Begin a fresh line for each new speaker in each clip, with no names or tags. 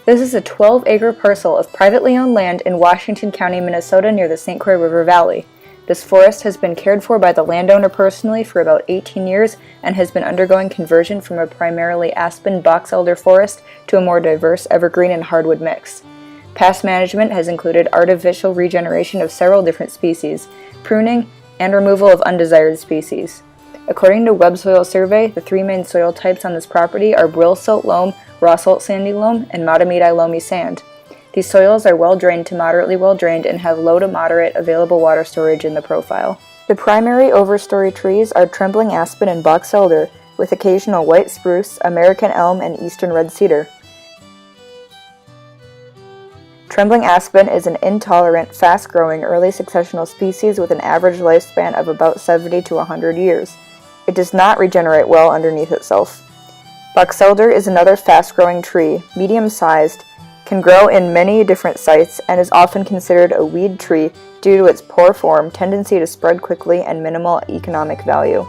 This is a 12-acre parcel of privately owned land in Washington County, Minnesota near the St. Croix River Valley. This forest has been cared for by the landowner personally for about 18 years and has been undergoing conversion from a primarily aspen box elder forest to a more diverse evergreen and hardwood mix. Past management has included artificial regeneration of several different species, pruning, and removal of undesired species. According to Web Soil Survey, the three main soil types on this property are brill silt loam, raw salt sandy loam, and matamidi loamy sand. These soils are well-drained to moderately well-drained and have low to moderate available water storage in the profile. The primary overstory trees are trembling aspen and box elder, with occasional white spruce, American elm, and eastern red cedar. Trembling aspen is an intolerant, fast-growing, early successional species with an average lifespan of about 70 to 100 years. It does not regenerate well underneath itself. Box elder is another fast-growing tree, medium-sized, can grow in many different sites, and is often considered a weed tree due to its poor form, tendency to spread quickly, and minimal economic value.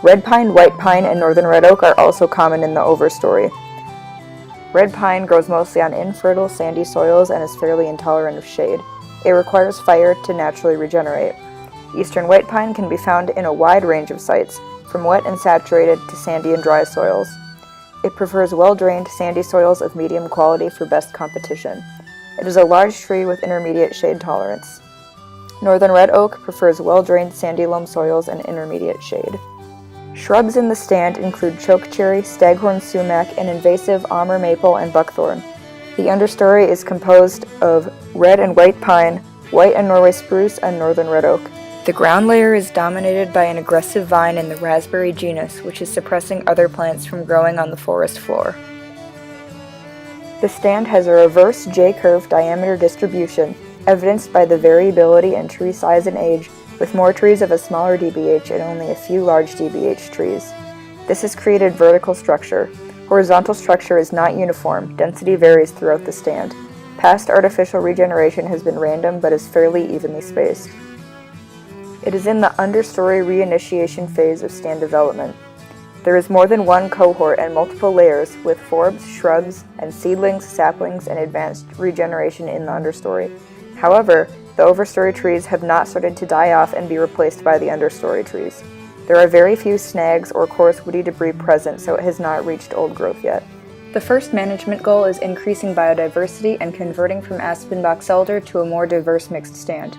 Red pine, white pine, and northern red oak are also common in the overstory. Red pine grows mostly on infertile, sandy soils and is fairly intolerant of shade. It requires fire to naturally regenerate. Eastern white pine can be found in a wide range of sites, from wet and saturated to sandy and dry soils. It prefers well-drained, sandy soils of medium quality for best competition. It is a large tree with intermediate shade tolerance. Northern red oak prefers well-drained sandy loam soils and intermediate shade. Shrubs in the stand include chokecherry, staghorn sumac, and invasive Amur maple and buckthorn. The understory is composed of red and white pine, white and Norway spruce, and northern red oak. The ground layer is dominated by an aggressive vine in the raspberry genus, which is suppressing other plants from growing on the forest floor. The stand has a reverse J-curve diameter distribution, evidenced by the variability in tree size and age, with more trees of a smaller DBH and only a few large DBH trees. This has created vertical structure. Horizontal structure is not uniform, density varies throughout the stand. Past artificial regeneration has been random but is fairly evenly spaced. It is in the understory reinitiation phase of stand development. There is more than one cohort and multiple layers, with forbs, shrubs, and seedlings, saplings, and advanced regeneration in the understory. However, the overstory trees have not started to die off and be replaced by the understory trees. There are very few snags or coarse woody debris present, so it has not reached old growth yet. The first management goal is increasing biodiversity and converting from aspen box elder to a more diverse mixed stand.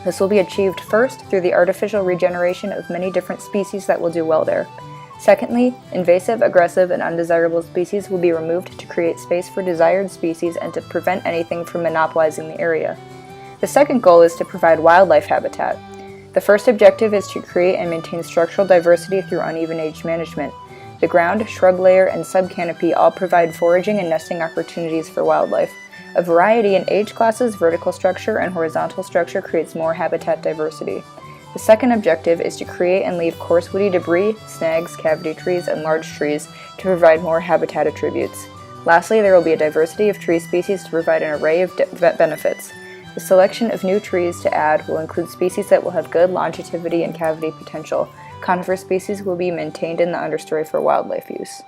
This will be achieved first through the artificial regeneration of many different species that will do well there. Secondly, invasive, aggressive, and undesirable species will be removed to create space for desired species and to prevent anything from monopolizing the area. The second goal is to provide wildlife habitat. The first objective is to create and maintain structural diversity through uneven age management. The ground, shrub layer, and subcanopy all provide foraging and nesting opportunities for wildlife. A variety in age classes, vertical structure, and horizontal structure creates more habitat diversity. The second objective is to create and leave coarse woody debris, snags, cavity trees, and large trees to provide more habitat attributes. Lastly, there will be a diversity of tree species to provide an array of benefits. The selection of new trees to add will include species that will have good longevity and cavity potential. Conifer species will be maintained in the understory for wildlife use.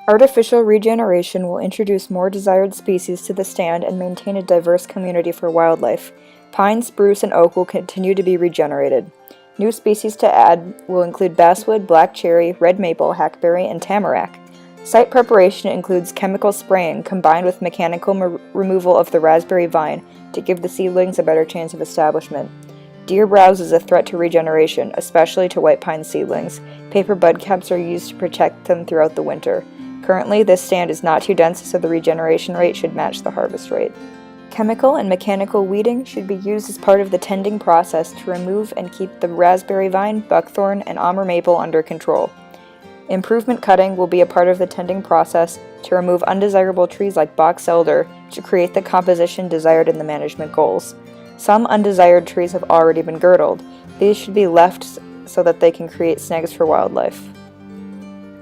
Artificial regeneration will introduce more desired species to the stand and maintain a diverse community for wildlife. Pine, spruce, and oak will continue to be regenerated. New species to add will include basswood, black cherry, red maple, hackberry, and tamarack. Site preparation includes chemical spraying combined with mechanical removal of the raspberry vine to give the seedlings a better chance of establishment. Deer browse is a threat to regeneration, especially to white pine seedlings. Paper bud caps are used to protect them throughout the winter. Currently, this stand is not too dense, so the regeneration rate should match the harvest rate. Chemical and mechanical weeding should be used as part of the tending process to remove and keep the raspberry vine, buckthorn, and Amur maple under control. Improvement cutting will be a part of the tending process to remove undesirable trees like box elder to create the composition desired in the management goals. Some undesired trees have already been girdled. These should be left so that they can create snags for wildlife.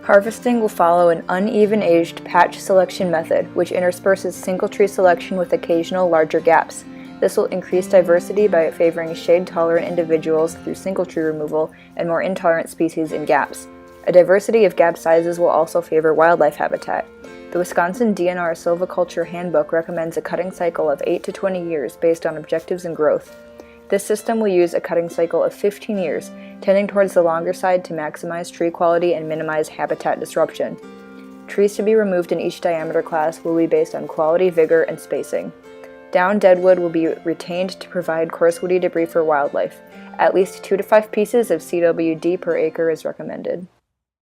Harvesting will follow an uneven-aged patch selection method, which intersperses single tree selection with occasional larger gaps. This will increase diversity by favoring shade-tolerant individuals through single tree removal and more intolerant species in gaps. A diversity of gap sizes will also favor wildlife habitat. The Wisconsin DNR Silviculture Handbook recommends a cutting cycle of 8 to 20 years based on objectives and growth. This system will use a cutting cycle of 15 years, tending towards the longer side to maximize tree quality and minimize habitat disruption. Trees to be removed in each diameter class will be based on quality, vigor, and spacing. Down deadwood will be retained to provide coarsewoody debris for wildlife. At least 2 to 5 pieces of CWD per acre is recommended.